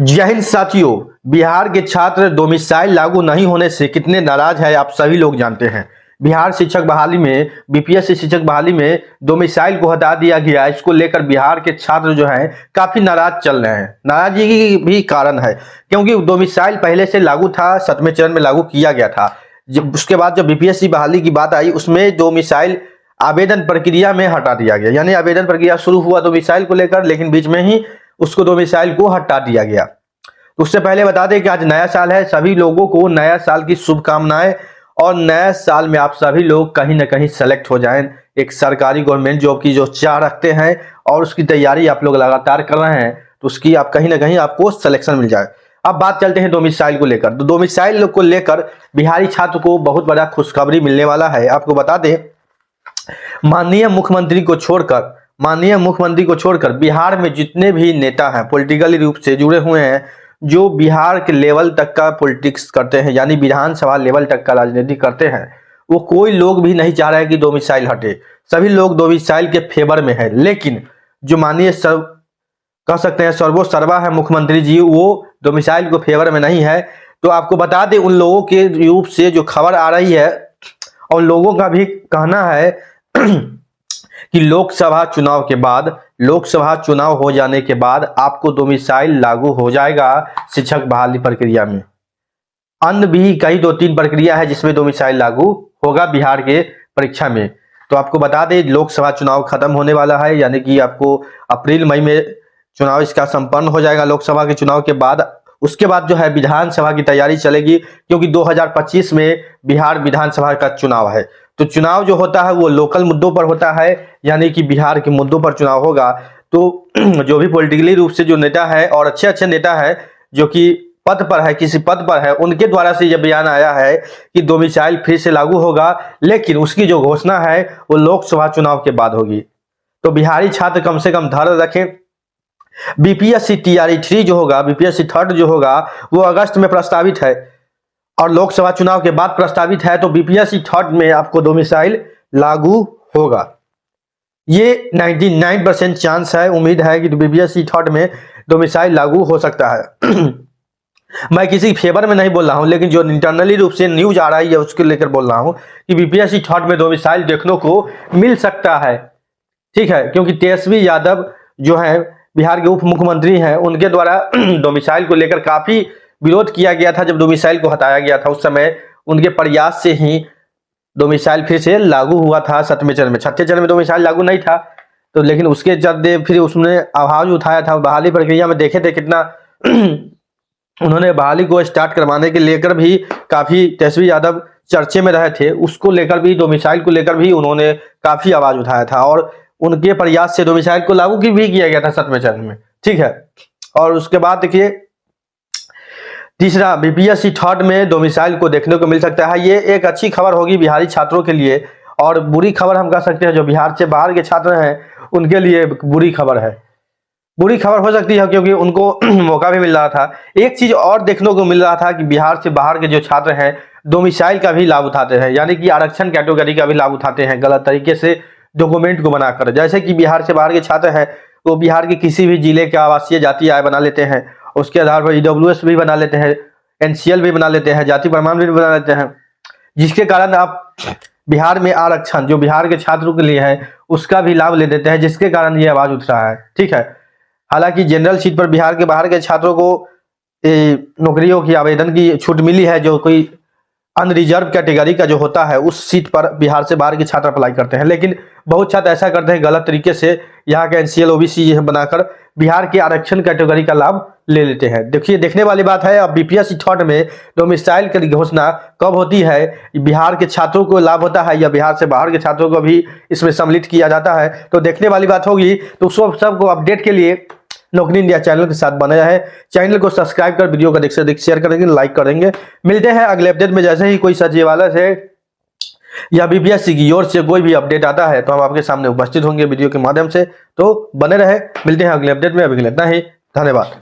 जय हिंद साथियों। बिहार के छात्र डोमिसाइल लागू नहीं होने से कितने नाराज है आप सभी लोग जानते हैं। बिहार शिक्षक बहाली में बीपीएससी शिक्षक बहाली में डोमिसाइल को हटा दिया गया। इसको लेकर बिहार के छात्र जो हैं काफी नाराज चल रहे हैं। नाराजगी की भी कारण है क्योंकि डोमिसाइल पहले से लागू था, 7वें चरण में लागू किया गया था। जब उसके बाद जब बीपीएससी बहाली की बात आई उसमें डोमिसाइल आवेदन प्रक्रिया में हटा दिया गया, यानी आवेदन प्रक्रिया शुरू हुआ डोमिसाइल को लेकर, लेकिन बीच में ही उसको डोमिसाइल को हटा दिया गया। उससे पहले बता दें कि आज नया साल है, सभी लोगों को नया साल की शुभकामनाएं और नए साल में आप सभी लोग कहीं ना कहीं सेलेक्ट हो जाएं, एक सरकारी गवर्नमेंट जॉब की जो चाह रखते हैं और उसकी तैयारी आप लोग लगातार कर रहे हैं, तो उसकी आप कहीं ना कहीं आपको सिलेक्शन मिल जाए। अब बात चलते हैं डोमिसाइल को लेकर। तो डोमिसाइल को लेकर बिहारी छात्र को बहुत बड़ा खुशखबरी मिलने वाला है। आपको बता दें, माननीय मुख्यमंत्री को छोड़कर बिहार में जितने भी नेता हैं, पॉलिटिकली रूप से जुड़े हुए हैं, जो बिहार के लेवल तक का पॉलिटिक्स करते हैं, यानी विधानसभा लेवल तक का राजनीति करते हैं, वो कोई लोग भी नहीं चाह रहे कि डोमिसाइल हटे। सभी लोग डोमिसाइल के फेवर में है। लेकिन जो माननीय कह सकते हैं सर्वो सर्वा है मुख्यमंत्री जी, वो डोमिसाइल को फेवर में नहीं है। तो आपको बता दें, उन लोगों के रूप से जो खबर आ रही है और लोगों का भी कहना है कि लोकसभा चुनाव हो जाने के बाद आपको डोमिसाइल लागू हो जाएगा शिक्षक बहाली प्रक्रिया में। अन्य भी कई 2-3 प्रक्रिया है जिसमें डोमिसाइल लागू होगा बिहार के परीक्षा में। तो आपको बता दें, लोकसभा चुनाव खत्म होने वाला है, यानी कि आपको अप्रैल मई में चुनाव इसका संपन्न हो जाएगा लोकसभा के चुनाव के बाद। उसके बाद जो है विधानसभा की तैयारी चलेगी, क्योंकि 2025 में बिहार विधानसभा का चुनाव है। तो चुनाव जो होता है वो लोकल मुद्दों पर होता है, यानी कि बिहार के मुद्दों पर चुनाव होगा। तो जो भी पॉलिटिकली रूप से जो नेता है और अच्छे नेता है जो कि पद पर है, किसी पद पर है, उनके द्वारा से यह बयान आया है कि डोमिसाइल फिर से लागू होगा, लेकिन उसकी जो घोषणा है वो लोकसभा चुनाव के बाद होगी। तो बिहारी छात्र कम से कम धैर्य रखें। बीपीएससी टीआरई 3 जो होगा, बीपीएससी 3rd जो होगा, वो अगस्त में प्रस्तावित है और लोकसभा चुनाव के बाद प्रस्तावित है। तो बीपीएससी 3rd में आपको डोमिसाइल लागू होगा। ये 99% चांस है, उम्मीद है कि बीपीएससी 3rd में डोमिसाइल लागू हो सकता है। मैं किसी फेवर में नहीं बोल रहा हूं, लेकिन जो इंटरनली रूप से न्यूज आ रही है उसको लेकर बोल रहा हूं कि बीपीएससी 3rd में डोमिसाइल देखने को मिल सकता है। ठीक है, क्योंकि तेजस्वी यादव जो है बिहार के उप मुख्यमंत्री हैं, उनके द्वारा डोमिसाइल को लेकर काफी विरोध किया गया था। जब डोमिसाइल को हटाया गया था उस समय उनके प्रयास से ही डोमिसाइल फिर से लागू हुआ था 7वें चरण में। 6ठे चरण में डोमिसाइल लागू नहीं था, तो लेकिन उसके चलते फिर उसने आवाज उठाया था। बहाली प्रक्रिया में देखे थे कितना उन्होंने बहाली को स्टार्ट करवाने के लेकर भी काफी तेजस्वी यादव चर्चे में रहे थे। उसको लेकर भी, डोमिसाइल को लेकर भी उन्होंने काफी आवाज उठाया था और उनके प्रयास से डोमिसाइल को लागू भी किया गया था 7वें चरण में। ठीक है, और उसके बाद देखिए तीसरा, बीपीएससी 3rd में डोमिसाइल को देखने को मिल सकता है। ये एक अच्छी खबर होगी बिहारी छात्रों के लिए, और बुरी खबर हम कह सकते हैं जो बिहार से बाहर के छात्र हैं उनके लिए बुरी खबर है। बुरी खबर हो सकती है क्योंकि उनको मौका भी मिल रहा था। एक चीज और देखने को मिल रहा था कि बिहार से बाहर के जो छात्र हैं डोमिसाइल का भी लाभ उठाते हैं, यानी कि आरक्षण कैटेगरी का भी लाभ उठाते हैं गलत तरीके से डॉक्यूमेंट को बनाकर। जैसे कि बिहार से बाहर के छात्र हैं वो बिहार के किसी भी जिले के आवासीय जाति आय बना लेते हैं, उसके आधार पर ईडब्ल्यूएस भी बना लेते हैं, एनसीएल भी बना लेते हैं, जाति प्रमाण भी बना लेते हैं, जिसके कारण आप बिहार में आरक्षण जो बिहार के छात्रों के लिए है उसका भी लाभ ले देते हैं, जिसके कारण ये आवाज उठ रहा है। ठीक है, हालांकि जनरल सीट पर बिहार के बाहर के छात्रों को नौकरियों की आवेदन की छूट मिली है। जो कोई अनरिजर्व कैटेगरी का जो होता है उस सीट पर बिहार से बाहर के छात्र अप्लाई करते हैं, लेकिन बहुत छात्र ऐसा करते हैं गलत तरीके से यहाँ के एनसीएल ओबीसी बनाकर बिहार के आरक्षण कैटेगरी का लाभ ले लेते हैं। देखिए, देखने वाली बात है अब बीपीएससी 3rd में डोमिसाइल की घोषणा कब होती है, बिहार के छात्रों को लाभ होता है या बिहार से बाहर के छात्रों को भी इसमें सम्मिलित किया जाता है, तो देखने वाली बात होगी। तो सबको अपडेट के लिए नौकरी इंडिया चैनल के साथ बनाया है। चैनल को सब्सक्राइब कर वीडियो का देख शेयर करेंगे, लाइक करेंगे। मिलते हैं अगले अपडेट में। जैसे ही कोई सचिवालय से या बीपीएससी की ओर से कोई भी अपडेट आता है तो हम आपके सामने उपस्थित होंगे वीडियो के माध्यम से। तो बने रहे, मिलते हैं अगले अपडेट में। अभी के लिए इतना ही, धन्यवाद।